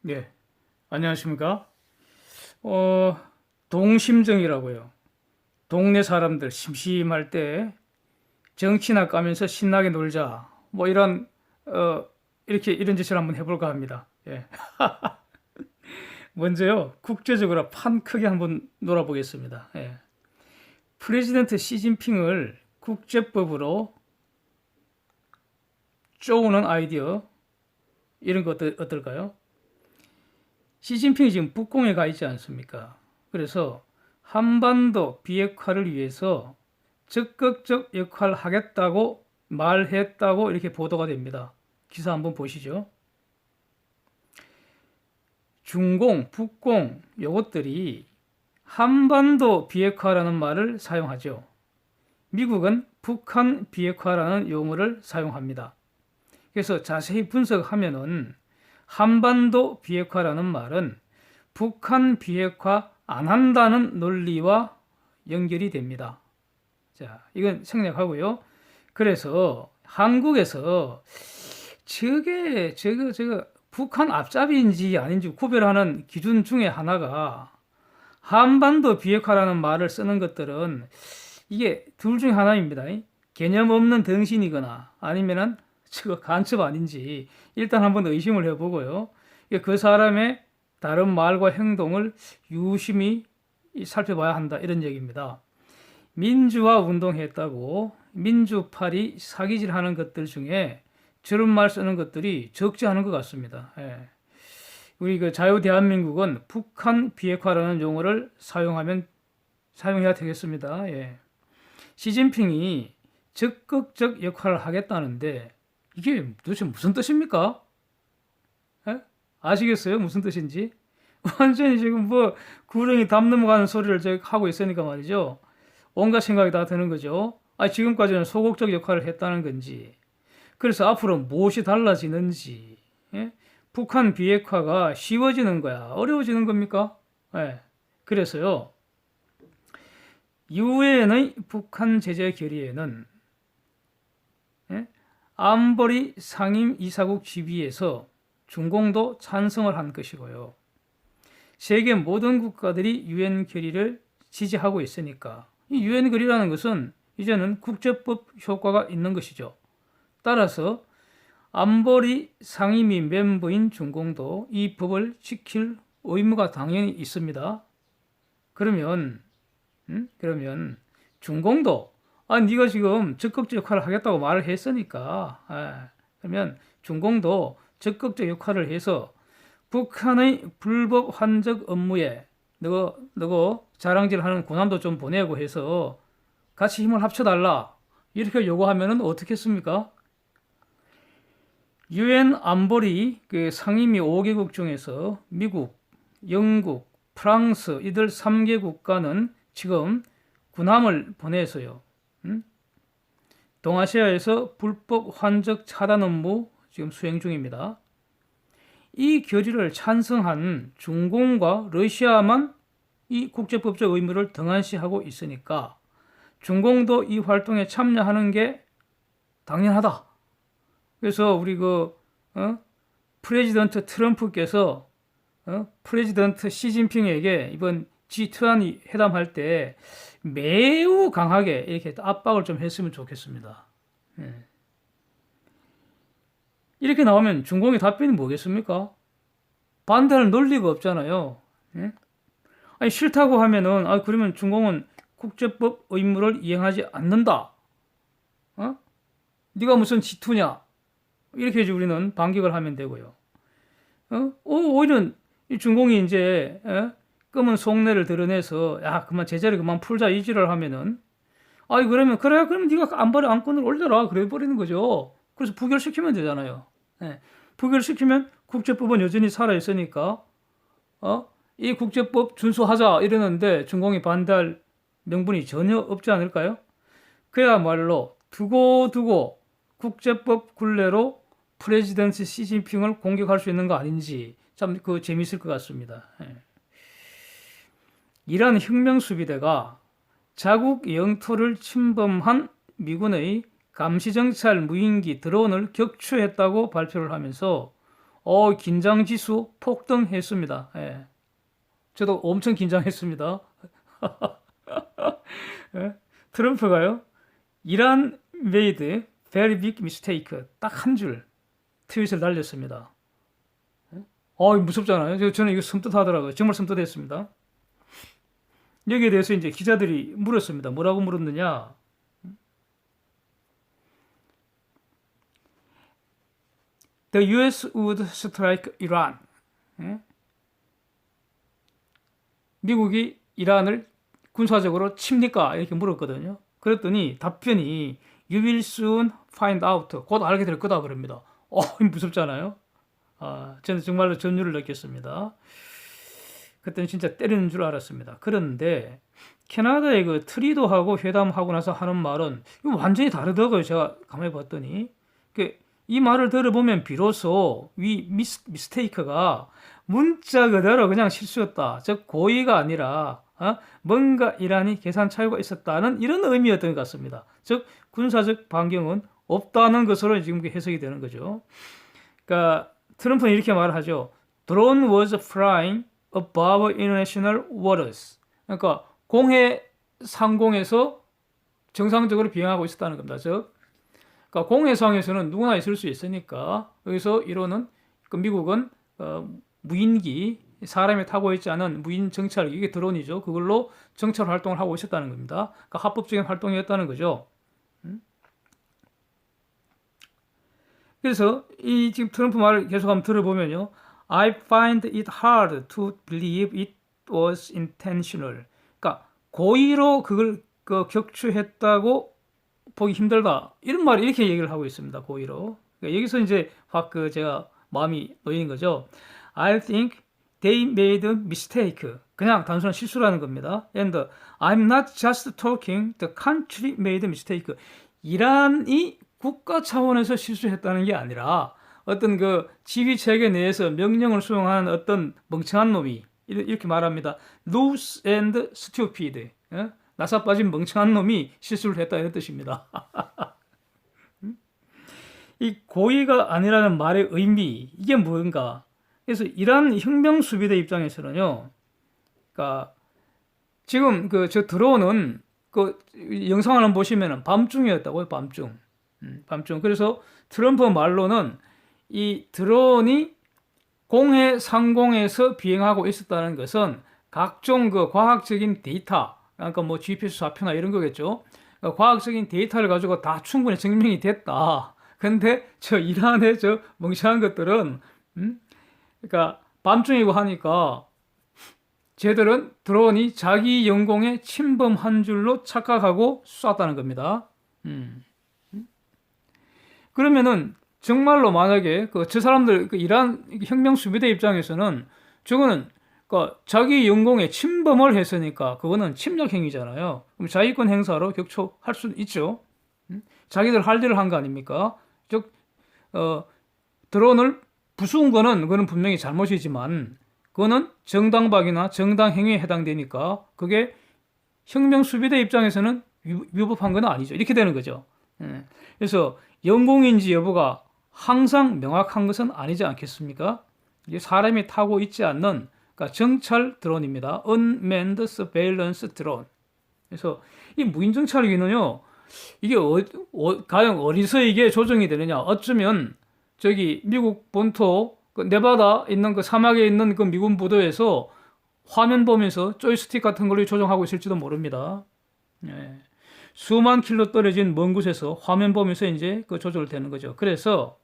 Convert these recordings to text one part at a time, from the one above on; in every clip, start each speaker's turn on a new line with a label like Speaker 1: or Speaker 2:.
Speaker 1: 네, 안녕하십니까? 어, 동심정이라고요. 동네 사람들 심심할 때 정치나 까면서 신나게 놀자. 뭐 이렇게 이런 짓을 한번 해볼까 합니다. 예. 먼저요, 국제적으로 판 크게 한번 놀아보겠습니다. 예. 프레지던트 시진핑을 국제법으로 쪼우는 아이디어, 이런 거 어떨까요? 시진핑이 지금 북공에 가 있지 않습니까? 그래서 한반도 비핵화를 위해서 적극적 역할을 하겠다고 말했다고 이렇게 보도가 됩니다. 기사 한번 보시죠. 중공, 북공 요것들이 한반도 비핵화라는 말을 사용하죠. 미국은 북한 비핵화라는 용어를 사용합니다. 그래서 자세히 분석하면은 한반도 비핵화라는 말은 북한 비핵화 안 한다는 논리와 연결이 됩니다. 자, 이건 생략하고요. 그래서 한국에서 저게 북한 앞잡이인지 아닌지 구별하는 기준 중에 하나가 한반도 비핵화라는 말을 쓰는 것들은 이게 둘 중에 하나입니다. 개념 없는 덩신이거나 아니면은 저거 간첩 아닌지 일단 한번 의심을 해보고요. 그 사람의 다른 말과 행동을 유심히 살펴봐야 한다 이런 얘기입니다. 민주화 운동했다고 민주파리 사기질하는 것들 중에 저런 말 쓰는 것들이 적지 않은 것 같습니다. 예. 우리 그 자유 대한민국은 북한 비핵화라는 용어를 사용해야 되겠습니다. 예. 시진핑이 적극적 역할을 하겠다는데 이게 도대체 무슨 뜻입니까? 예? 아시겠어요? 무슨 뜻인지? 완전히 지금 뭐 구렁이 담 넘어가는 소리를 제가 하고 있으니까 말이죠. 온갖 생각이 다 드는 거죠. 지금까지는 소극적 역할을 했다는 건지, 그래서 앞으로 무엇이 달라지는지, 예? 북한 비핵화가 쉬워지는 거야? 어려워지는 겁니까? 예. 그래서요, 유엔의 북한 제재 결의에는 예? 안보리 상임 이사국 지휘에서 중공도 찬성을 한 것이고요. 세계 모든 국가들이 유엔 결의를 지지하고 있으니까 이 유엔 결의라는 것은 이제는 국제법 효과가 있는 것이죠. 따라서 안보리 상임위 멤버인 중공도 이 법을 지킬 의무가 당연히 있습니다. 그러면 중공도 네가 지금 적극적 역할을 하겠다고 말을 했으니까 그러면 중공도 적극적 역할을 해서 북한의 불법 환적 업무에 너거 자랑질하는 군함도 좀 보내고 해서 같이 힘을 합쳐달라 이렇게 요구하면은 어떻겠습니까? 유엔 안보리 그 상임위 5개국 중에서 미국, 영국, 프랑스 이들 3개 국가는 지금 군함을 보내서요. 동아시아에서 불법 환적 차단 업무 지금 수행 중입니다. 이 결의를 찬성한 중공과 러시아만 이 국제법적 의무를 등한시하고 있으니까 중공도 이 활동에 참여하는 게 당연하다. 그래서 우리 프레지던트 트럼프께서 프레지던트 시진핑에게 이번 G20 회담할 때 매우 강하게 이렇게 압박을 좀 했으면 좋겠습니다. 예. 이렇게 나오면 중공의 답변이 뭐겠습니까? 반대할 논리가 없잖아요. 예? 싫다고 하면은 그러면 중공은 국제법 의무를 이행하지 않는다. 네가 무슨 G2냐? 이렇게 해서 우리는 반격을 하면 되고요. 오히려 이 중공이 이제 검은 속내를 드러내서 그만 제자리 그만 풀자 이지를 하면은 그럼 네가 안건을 올려라 그래 버리는 거죠. 그래서 부결시키면 되잖아요. 부결시키면 국제법은 여전히 살아 있으니까 이 국제법 준수하자 이러는데 중공이 반대할 명분이 전혀 없지 않을까요? 그야말로 두고두고 국제법 굴레로 프레지던트 시진핑을 공격할 수 있는 거 아닌지 참 재미있을 것 같습니다. 이란 혁명수비대가 자국 영토를 침범한 미군의 감시정찰 무인기 드론을 격추했다고 발표를 하면서 긴장 지수 폭등했습니다. 예. 저도 엄청 긴장했습니다. 예. 트럼프가요, 이란 made very big mistake 딱 한 줄 트윗을 날렸습니다. 무섭잖아요. 저는 이거 섬뜩하더라고요. 정말 섬뜩했습니다. 여기에 대해서 이제 기자들이 물었습니다. 뭐라고 물었느냐? The U.S. would strike Iran. 미국이 이란을 군사적으로 칩니까? 이렇게 물었거든요. 그랬더니 답변이 You will soon find out. 곧 알게 될 거다 그럽니다. 무섭잖아요. 저는 정말로 전율을 느꼈습니다. 그때는 진짜 때리는 줄 알았습니다. 그런데 캐나다의 그 트리도하고 회담하고 나서 하는 말은 이거 완전히 다르더라고요. 제가 가만히 봤더니 이 말을 들어보면 비로소 이 미스테이크가 문자 그대로 그냥 실수였다. 즉 고의가 아니라 뭔가 이란이 계산 착오가 있었다는 이런 의미였던 것 같습니다. 즉 군사적 반경은 없다는 것으로 지금 해석이 되는 거죠. 그러니까 트럼프는 이렇게 말하죠. Drone was flying above international waters. 그러니까 공해 상공에서 정상적으로 비행하고 있었다는 겁니다. 즉, 그러니까 공해상에서는 누구나 있을 수 있으니까 여기서 이론은 미국은 무인기, 사람이 타고 있지 않은 무인 정찰기, 이게 드론이죠. 그걸로 정찰 활동을 하고 있었다는 겁니다. 그러니까 합법적인 활동이었다는 거죠. 그래서 이 지금 트럼프 말을 계속 한번 들어보면요. I find it hard to believe it was intentional. 그러니까 고의로 그걸 격추했다고 보기 힘들다. 이런 말 이렇게 얘기를 하고 있습니다. 고의로. 그러니까 여기서 이제 확 제가 마음이 놓이는 거죠. I think they made a mistake. 그냥 단순한 실수라는 겁니다. And I'm not just talking. The country made a mistake. 이란이 국가 차원에서 실수했다는 게 아니라 어떤 그 지휘 체계 내에서 명령을 수행하는 어떤 멍청한 놈이 이렇게 말합니다. Loose and stupid. 나사 빠진 멍청한 놈이 실수를 했다 이런 뜻입니다. 이 고의가 아니라는 말의 의미 이게 뭔가? 그래서 이란 혁명 수비대 입장에서는요. 그러니까 지금 저 드론은 영상을 한번 보시면은 밤중이었다고요. 밤중. 밤중. 그래서 트럼프 말로는 이 드론이 공해 상공에서 비행하고 있었다는 것은 각종 과학적인 데이터, 그러니까 뭐 GPS 좌표나 이런 거겠죠. 그러니까 과학적인 데이터를 가지고 다 충분히 증명이 됐다. 근데 저 이란의 저 멍청한 것들은, 그러니까 밤중이고 하니까 쟤들은 드론이 자기 영공에 침범한 줄로 착각하고 쐈다는 겁니다. 그러면은 정말로 만약에 저 사람들 이란 혁명 수비대 입장에서는 저거는 자기 영공에 침범을 했으니까 그거는 침략 행위잖아요. 그럼 자위권 행사로 격추할 수 있죠. 자기들 할 일을 한 거 아닙니까? 즉 드론을 부수은 거는 그거는 분명히 잘못이지만 그거는 정당박이나 정당 행위에 해당되니까 그게 혁명 수비대 입장에서는 위법한 건 아니죠. 이렇게 되는 거죠. 그래서 영공인지 여부가 항상 명확한 것은 아니지 않겠습니까? 이게 사람이 타고 있지 않는 그러니까 정찰 드론입니다. Unmanned Surveillance Drone. 그래서 이 무인 정찰기는요, 이게 과연 어디서 이게 조정이 되느냐? 어쩌면 저기 미국 본토 네바다 있는 사막에 있는 미군 부도에서 화면 보면서 조이스틱 같은 걸로 조정하고 있을지도 모릅니다. 예. 수만 킬로 떨어진 먼 곳에서 화면 보면서 이제 조절되는 거죠. 그래서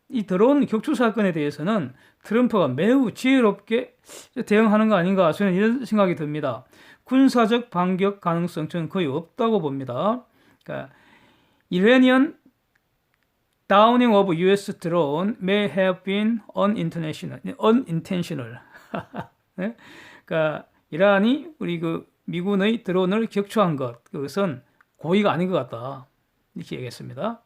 Speaker 1: 이 드론 격추 사건에 대해서는 트럼프가 매우 지혜롭게 대응하는 거 아닌가 저는 이런 생각이 듭니다. 군사적 반격 가능성 저는 거의 없다고 봅니다. 그러니까 Iranian downing of U.S. drone may have been unintentional. 네? 그러니까 이란이 우리 미군의 드론을 격추한 것, 그것은 고의가 아닌 것 같다. 이렇게 얘기했습니다.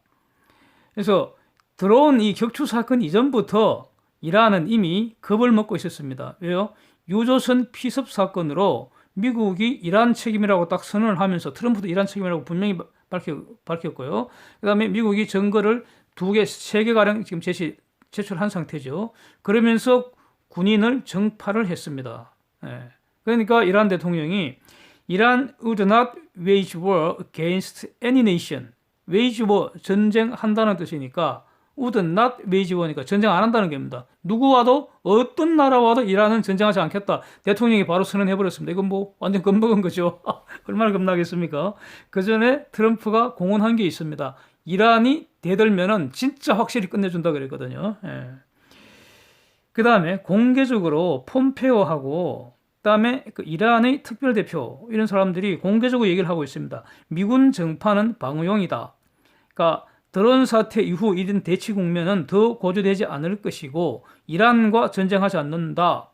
Speaker 1: 그래서 드론 이 격추 사건 이전부터 이란은 이미 겁을 먹고 있었습니다. 왜요? 유조선 피습 사건으로 미국이 이란 책임이라고 딱 선언을 하면서 트럼프도 이란 책임이라고 분명히 밝혔고요. 그 다음에 미국이 증거를 2개, 3개가량 지금 제출한 상태죠. 그러면서 군인을 정파를 했습니다. 예. 그러니까 이란 대통령이 이란 would not wage war against any nation. wage war, 전쟁한다는 뜻이니까 would not wage war니까 전쟁 안 한다는 겁니다. 누구와도 어떤 나라와도 이란은 전쟁하지 않겠다. 대통령이 바로 선언해버렸습니다. 이건 뭐 완전 겁먹은 거죠. 얼마나 겁나겠습니까? 그 전에 트럼프가 공언한 게 있습니다. 이란이 대들면은 진짜 확실히 끝내준다 그랬거든요. 예. 그 다음에 공개적으로 폼페오하고 그다음에 그 이란의 특별대표 이런 사람들이 공개적으로 얘기를 하고 있습니다. 미군 정파는 방어용이다. 그러니까 드론 사태 이후 이런 대치 국면은 더 고조되지 않을 것이고 이란과 전쟁하지 않는다.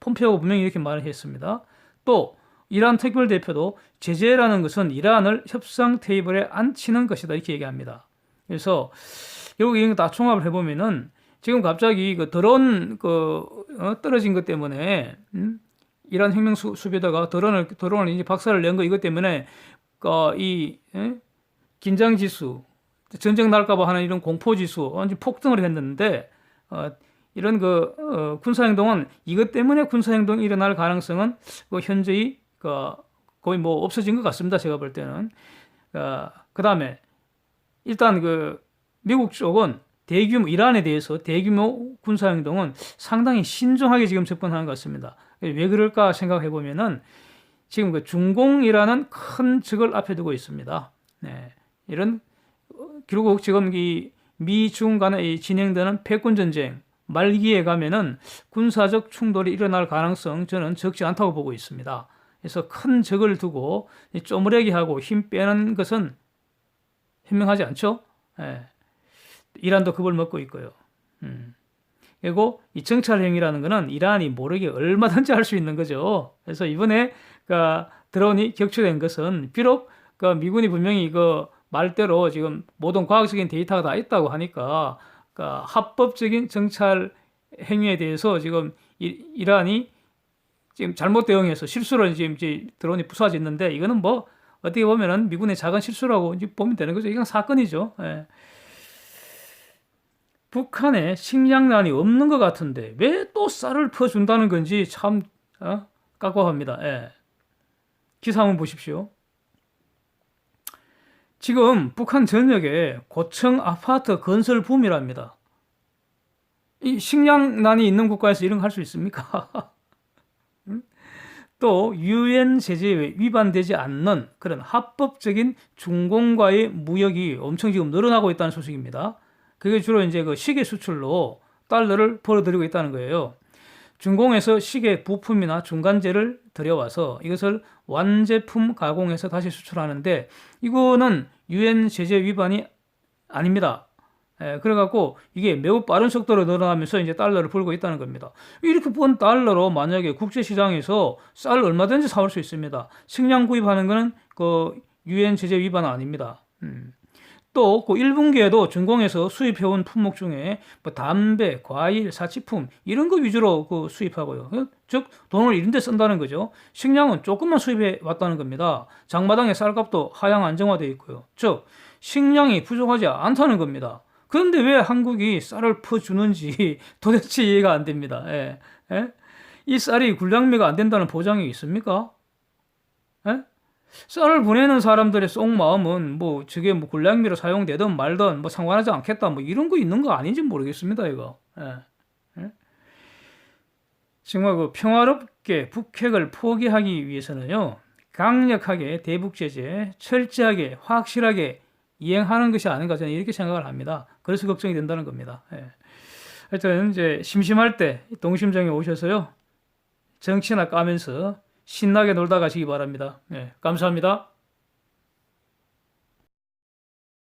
Speaker 1: 폼페오가 분명히 이렇게 말을 했습니다. 또 이란 특별대표도 제재라는 것은 이란을 협상 테이블에 앉히는 것이다 이렇게 얘기합니다. 그래서 결국 이런 거 다 종합을 해보면은 지금 갑자기 그 드론 떨어진 것 때문에 이란 혁명 수비대가 드론을 이제 박살을 낸 거 이것 때문에 이 긴장 지수, 전쟁 날까봐 하는 이런 공포 지수 완전 폭등을 했는데 이런 군사 행동은 이것 때문에 군사 행동이 일어날 가능성은 현재의 거의 뭐 없어진 것 같습니다. 제가 볼 때는. 그 다음에 일단 미국 쪽은 이란에 대해서 대규모 군사 행동은 상당히 신중하게 지금 접근하는 것 같습니다. 왜 그럴까 생각해 보면은 지금 중공이라는 큰 적을 앞에 두고 있습니다. 네. 결국 지금 이 미중 간에 진행되는 패권 전쟁 말기에 가면은 군사적 충돌이 일어날 가능성 저는 적지 않다고 보고 있습니다. 그래서 큰 적을 두고 쪼무레기 하고 힘 빼는 것은 현명하지 않죠? 네. 이란도 겁을 먹고 있고요. 그리고 이 정찰행위라는 것은 이란이 모르게 얼마든지 할 수 있는 거죠. 그래서 이번에 드론이 격추된 것은 비록 미군이 분명히 말대로 지금 모든 과학적인 데이터가 다 있다고 하니까 합법적인 정찰 행위에 대해서 지금 이란이 지금 잘못 대응해서 실수로 지금 드론이 부서졌는데 이거는 뭐 어떻게 보면은 미군의 작은 실수라고 보면 되는 거죠. 이건 사건이죠. 예. 북한에 식량난이 없는 것 같은데 왜 또 쌀을 퍼준다는 건지 참 깝깝합니다. 예. 기사 한번 보십시오. 지금 북한 전역에 고층 아파트 건설 붐이랍니다. 이 식량난이 있는 국가에서 이런 거 할 수 있습니까? 또 유엔 제재에 위반되지 않는 그런 합법적인 중공과의 무역이 엄청 지금 늘어나고 있다는 소식입니다. 그게 주로 이제 시계 수출로 달러를 벌어들이고 있다는 거예요. 중공에서 시계 부품이나 중간재를 들여와서 이것을 완제품 가공해서 다시 수출하는데 이거는 유엔 제재 위반이 아닙니다. 그래갖고 이게 매우 빠른 속도로 늘어나면서 이제 달러를 벌고 있다는 겁니다. 이렇게 번 달러로 만약에 국제시장에서 쌀 얼마든지 사올 수 있습니다. 식량 구입하는 거는 유엔 제재 위반은 아닙니다. 또 1분기에도 중공에서 수입해온 품목 중에 뭐 담배, 과일, 사치품 이런 거 위주로 수입하고요. 즉 돈을 이런 데 쓴다는 거죠. 식량은 조금만 수입해 왔다는 겁니다. 장마당의 쌀값도 하향 안정화되어 있고요. 즉 식량이 부족하지 않다는 겁니다. 그런데 왜 한국이 쌀을 퍼주는지 도대체 이해가 안 됩니다. 예. 예? 이 쌀이 군량미가 안 된다는 보장이 있습니까? 예? 쌀을 보내는 사람들의 속마음은 저게 군량미로 사용되든 말든 상관하지 않겠다 이런 거 있는 거 아닌지 모르겠습니다. 이거. 예. 예? 정말 평화롭게 북핵을 포기하기 위해서는요 강력하게 대북 제재 철저하게 확실하게 이행하는 것이 아닌가 저는 이렇게 생각을 합니다. 그래서 걱정이 된다는 겁니다. 예. 하여튼 이제 심심할 때 동심정에 오셔서요 정치나 까면서 신나게 놀다 가시기 바랍니다. 예, 감사합니다.